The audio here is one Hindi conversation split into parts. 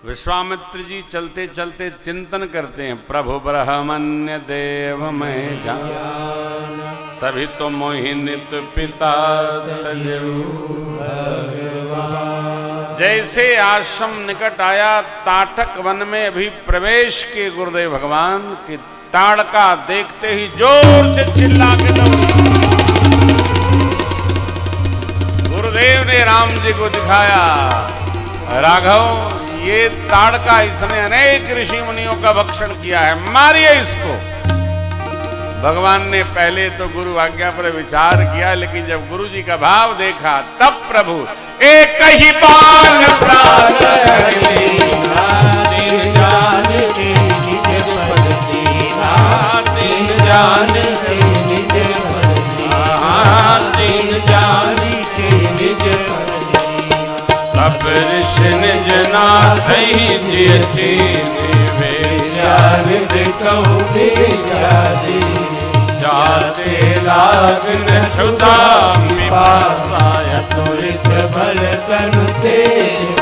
विश्वामित्र जी चलते चलते चिंतन करते हैं, प्रभु ब्रह्मण्य देव मैं जान, तभी तो मोहिनित पिता तजऊ। जैसे आश्रम निकट आया, ताटक वन में अभी प्रवेश किए गुरुदेव भगवान की ताड़का देखते ही जोर से चिल्ला के दौड़ी। गुरुदेव ने राम जी को दिखाया, राघव ये ताड़का इसने अनेक ऋषि मुनियों का भक्षण किया है, मारिए इसको। भगवान ने पहले तो गुरु आज्ञा पर विचार किया, लेकिन जब गुरु जी का भाव देखा तब प्रभु एक ही बाण प्राण अब ऋषि निज नाथ जाते लागन छुदा पिपासा तुरित बल तनु तेज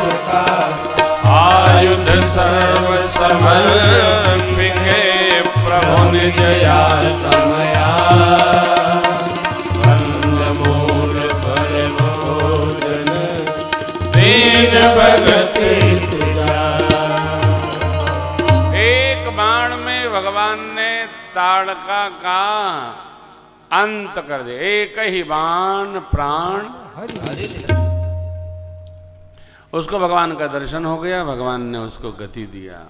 आयुध सर्व समर्पिके प्रभु निज समया बंद मूल पर भोजन दीन भगति। एक बाण में भगवान ने ताड़का का अंत कर दिया, एक ही बाण प्राण हरि। उसको भगवान का दर्शन हो गया, भगवान ने उसको गति दिया।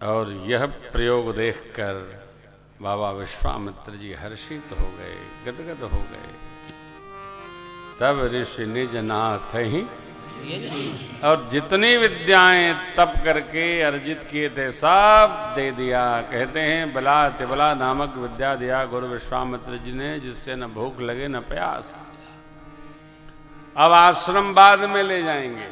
और यह प्रयोग देखकर बाबा विश्वामित्र जी हर्षित हो गए, गदगद हो गए। तब ऋषि निज नाथ ही, और जितनी विद्याएं तप करके अर्जित किए थे सब दे दिया। कहते हैं बला तिबला नामक विद्या दिया गुरु विश्वामित्र जी ने, जिससे न भूख लगे न प्यास। अब आश्रम बाद में ले जाएंगे,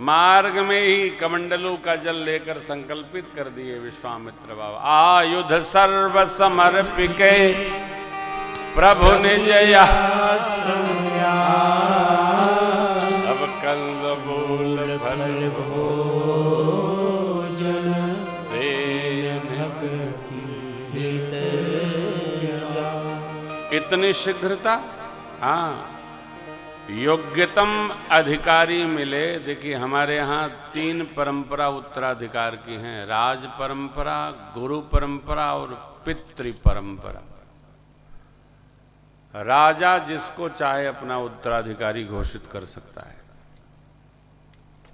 मार्ग में ही कमंडलू का जल लेकर संकल्पित कर दिए विश्वामित्र बाबा। आयुध सर्व समर्पिके प्रभु निज अब कंद मूल फल भोजन इतनी शीघ्रता। हाँ, योग्यतम अधिकारी मिले। देखिए हमारे यहाँ 3 परंपरा उत्तराधिकार की हैं, राज परंपरा, गुरु परंपरा और पितृ परंपरा। राजा जिसको चाहे अपना उत्तराधिकारी घोषित कर सकता है,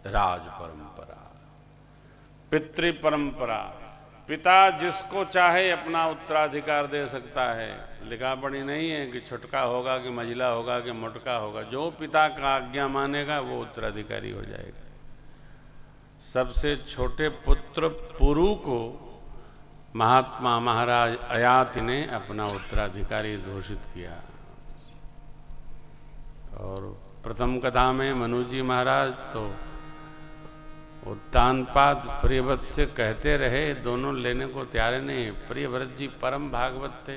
राज परंपरा। पितृ परंपरा, पिता जिसको चाहे अपना उत्तराधिकार दे सकता है। लिखा पढ़ी नहीं है कि छुटका होगा कि मझिला होगा कि मोटका होगा, जो पिता का आज्ञा मानेगा वो उत्तराधिकारी हो जाएगा। सबसे छोटे पुत्र पुरु को महात्मा महाराज अयाति ने अपना उत्तराधिकारी घोषित किया। और प्रथम कथा में मनु जी महाराज तो उत्तानपाद प्रियव्रत से कहते रहे, दोनों लेने को तैयार नहीं। प्रियव्रत जी परम भागवत थे,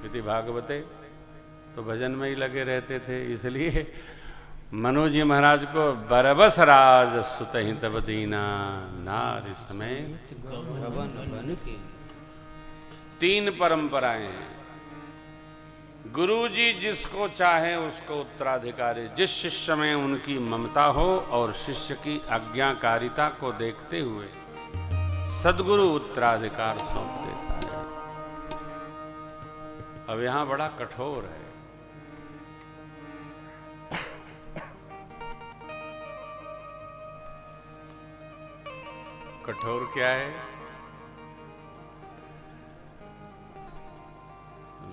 यदि भागवते तो भजन में ही लगे रहते थे, इसलिए मनु जी महाराज को बरबस राज सुतहि तब दीना नारी समेत। 3 परंपराएं हैं। गुरु जी जिसको चाहे उसको उत्तराधिकारी, जिस शिष्य में उनकी ममता हो और शिष्य की आज्ञाकारिता को देखते हुए सद्गुरु उत्तराधिकार सौंप देता है। अब यहां बड़ा कठोर है। कठोर क्या है?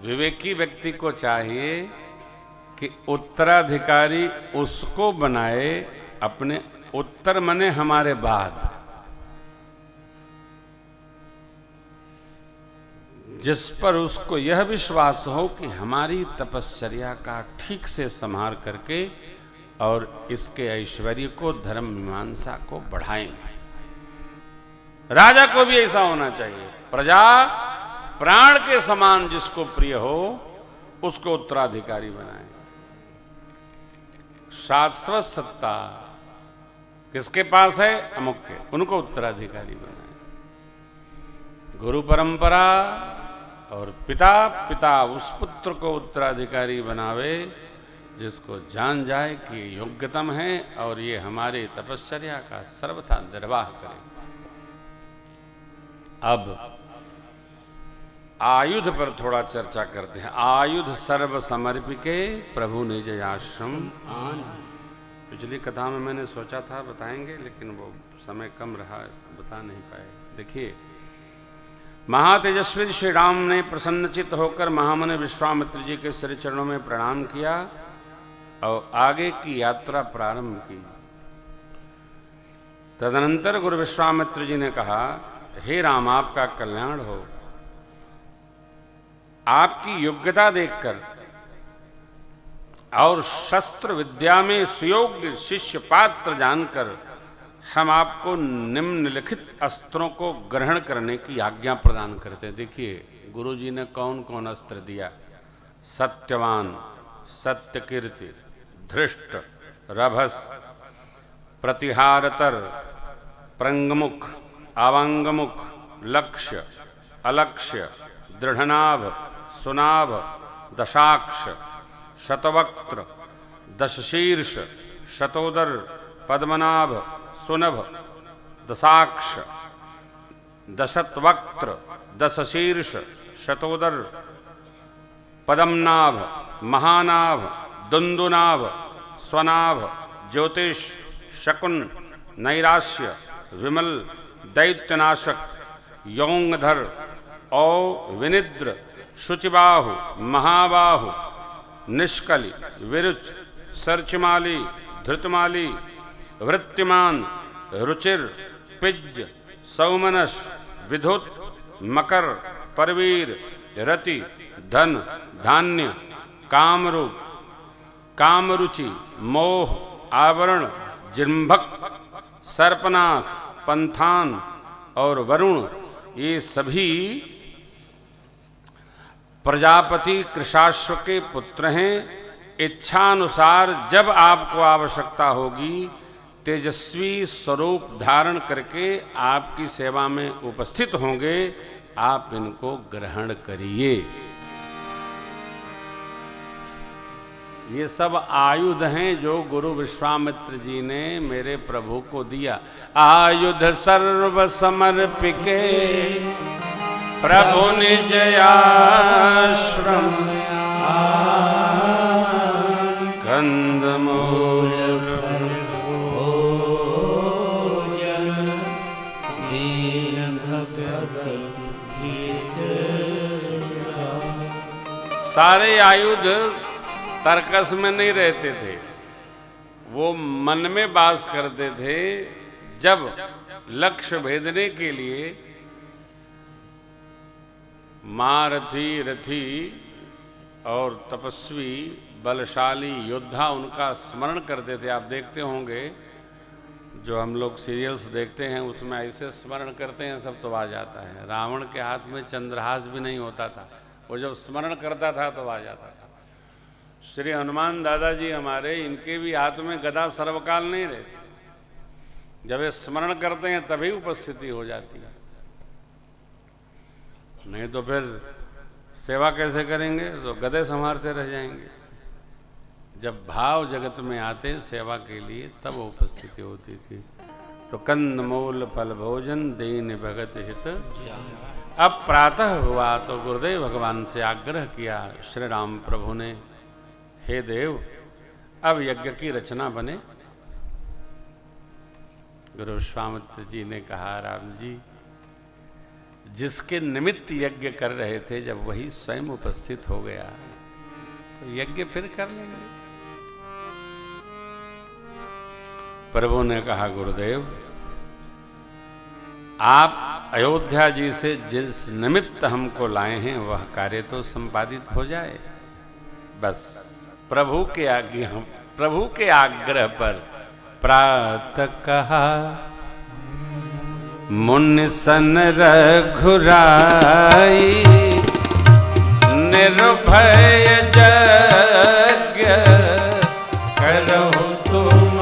विवेकी व्यक्ति को चाहिए कि उत्तराधिकारी उसको बनाए अपने उत्तर मने हमारे बाद, जिस पर उसको यह विश्वास हो कि हमारी तपश्चर्या का ठीक से संहार करके और इसके ऐश्वर्य को, धर्म मीमांसा को बढ़ाएंगे। राजा को भी ऐसा होना चाहिए। प्रजा प्राण के समान जिसको प्रिय हो उसको उत्तराधिकारी बनाए। शाश्वत सत्ता किसके पास है? अमुक के, उनको उत्तराधिकारी बनाए। गुरु परंपरा और पिता, पिता उस पुत्र को उत्तराधिकारी बनावे जिसको जान जाए कि ये योग्यतम है और ये हमारे तपश्चर्या का सर्वथा निर्वाह करे। अब आयुध पर थोड़ा चर्चा करते हैं। आयुध सर्व समर्पिके प्रभु निज आश्रम आन। पिछली कथा में मैंने सोचा था बताएंगे, लेकिन वो समय कम रहा, बता नहीं पाए। देखिए, महातेजस्वी श्री राम ने प्रसन्नचित्त होकर महामुनि विश्वामित्र जी के श्री चरणों में प्रणाम किया और आगे की यात्रा प्रारंभ की। तदनंतर गुरु विश्वामित्र जी ने कहा, हे राम, आपका कल्याण हो। आपकी योग्यता देखकर और शस्त्र विद्या में सुयोग्य शिष्य पात्र जानकर हम आपको निम्नलिखित अस्त्रों को ग्रहण करने की आज्ञा प्रदान करते हैं। देखिए, गुरु जी ने कौन कौन अस्त्र दिया। सत्यवान, सत्यकीर्ति, धृष्ट, रभस, प्रतिहारतर, प्रंगमुख, आवांगमुख, लक्ष्य, अलक्ष्य, दृढ़नाभ, सुनाभ, दशाक्ष, शतवक्त्र, दशशीर्ष, शतोदर, पद्मनाभ, सुनभ, दशाक्ष, दशतवक्त्र, दशशीर्ष, शतोदर, पद्मनाभ, महानाभ, दुंदुनाभ, स्वनाभ, ज्योतिष, शकुन, नैराश्य, विमल, दैत्यनाशक, यौंगधर, औ विनिद्र, शुचिबाहु, महाबाहु, निष्कलि, विरुच, सर्चमाली, धृतमाली, वृत्तिमान, रुचिर, पिज, सौमनस, विधुत, मकर, परवीर, रति, धन, धान्य, कामरूप, कामरुचि, मोह, आवरण, जिम्भक, सर्पनाथ, पंथान और वरुण, ये सभी प्रजापति कृशाश्व के पुत्र हैं। इच्छानुसार जब आपको आवश्यकता होगी, तेजस्वी स्वरूप धारण करके आपकी सेवा में उपस्थित होंगे। आप इनको ग्रहण करिए। ये सब आयुध हैं जो गुरु विश्वामित्र जी ने मेरे प्रभु को दिया। आयुध सर्व समर्पिके प्रभु निज आश्रम कंदमूल सारे आयुध तर्कस में नहीं रहते थे, वो मन में वास करते थे। जब लक्ष्य भेदने के लिए महारथी, रथी और तपस्वी बलशाली योद्धा उनका स्मरण करते थे। आप देखते होंगे जो हम लोग सीरियल्स देखते हैं उसमें ऐसे स्मरण करते हैं सब तो आ जाता है। रावण के हाथ में चंद्रहास भी नहीं होता था, वो जब स्मरण करता था तो आ जाता था। श्री हनुमान दादाजी हमारे, इनके भी हाथ में गदा सर्वकाल नहीं रहती, जब ये स्मरण करते हैं तभी उपस्थिति हो जाती है, नहीं तो फिर सेवा कैसे करेंगे, तो गदे संभालते रह जाएंगे। जब भाव जगत में आते सेवा के लिए तब उपस्थिति होती थी। तो कंद मूल फल भोजन दीन भगत हित। अब प्रातः हुआ तो गुरुदेव भगवान से आग्रह किया श्री राम प्रभु ने, हे देव, अब यज्ञ की रचना बने। गुरु विश्वामित्र जी ने कहा, राम जी, जिसके निमित्त यज्ञ कर रहे थे जब वही स्वयं उपस्थित हो गया तो यज्ञ फिर कर लेंगे। प्रभु ने कहा, गुरुदेव, आप अयोध्या जी से जिस निमित्त हमको लाए हैं वह कार्य तो संपादित हो जाए। बस प्रभु के आग्रह पर प्रातः कहा, मुनि सन रघुराई निर्भय यज्ञ करो तुम।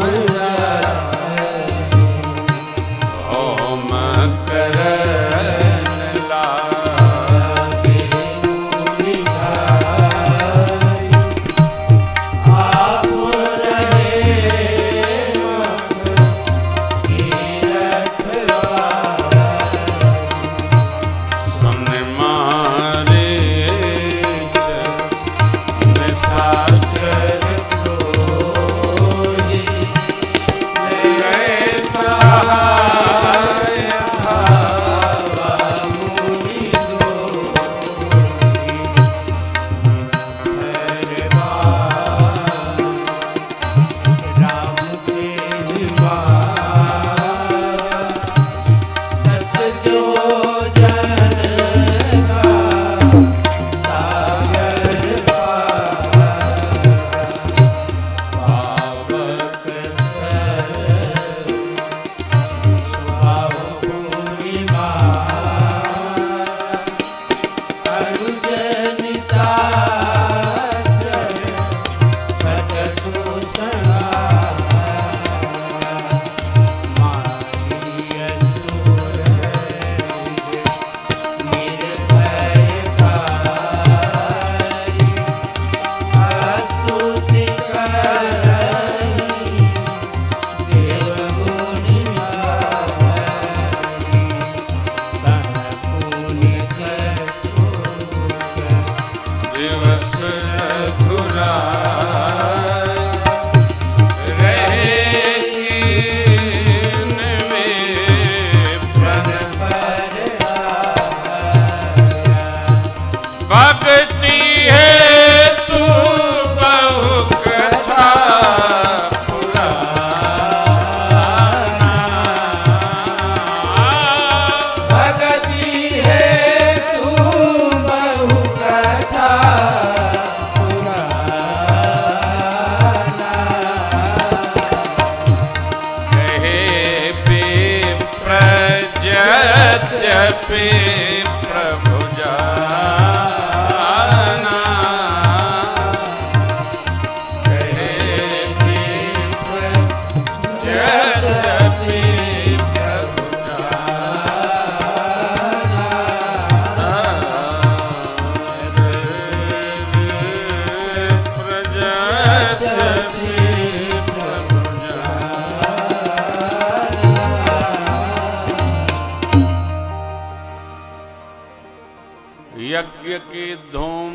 यज्ञ की धूम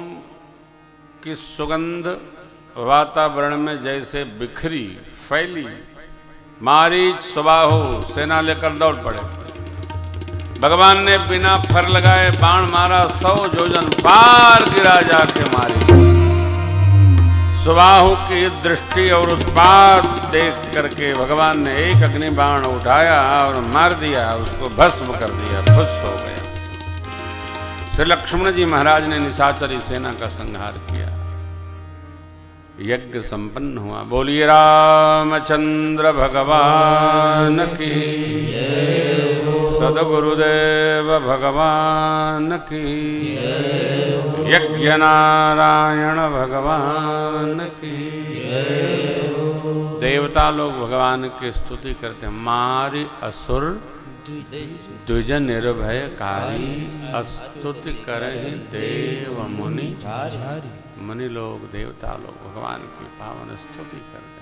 की सुगंध वातावरण में जैसे बिखरी फैली, मारीच सुबाहु सेना लेकर दौड़ पड़े। भगवान ने बिना फर लगाए बाण मारा, 100 योजन पार गिरा जाके मारी। सुबाहु की दृष्टि और उत्पात देख करके भगवान ने एक अग्नि बाण उठाया और मार दिया, उसको भस्म कर दिया, फुस हो गया। श्री लक्ष्मण जी महाराज ने निशाचरी सेना का संहार किया, यज्ञ संपन्न हुआ। बोलिए रामचंद्र भगवान की, सद्गुरुदेव भगवान की, यज्ञ नारायण भगवान की। देवता लोग भगवान की स्तुति करते हैं। मारी असुर द्विज निर्भयकारी, स्तुति करहि देव मुनि। मुनि लोग देवता लोग भगवान की पावन स्तुति करते हैं।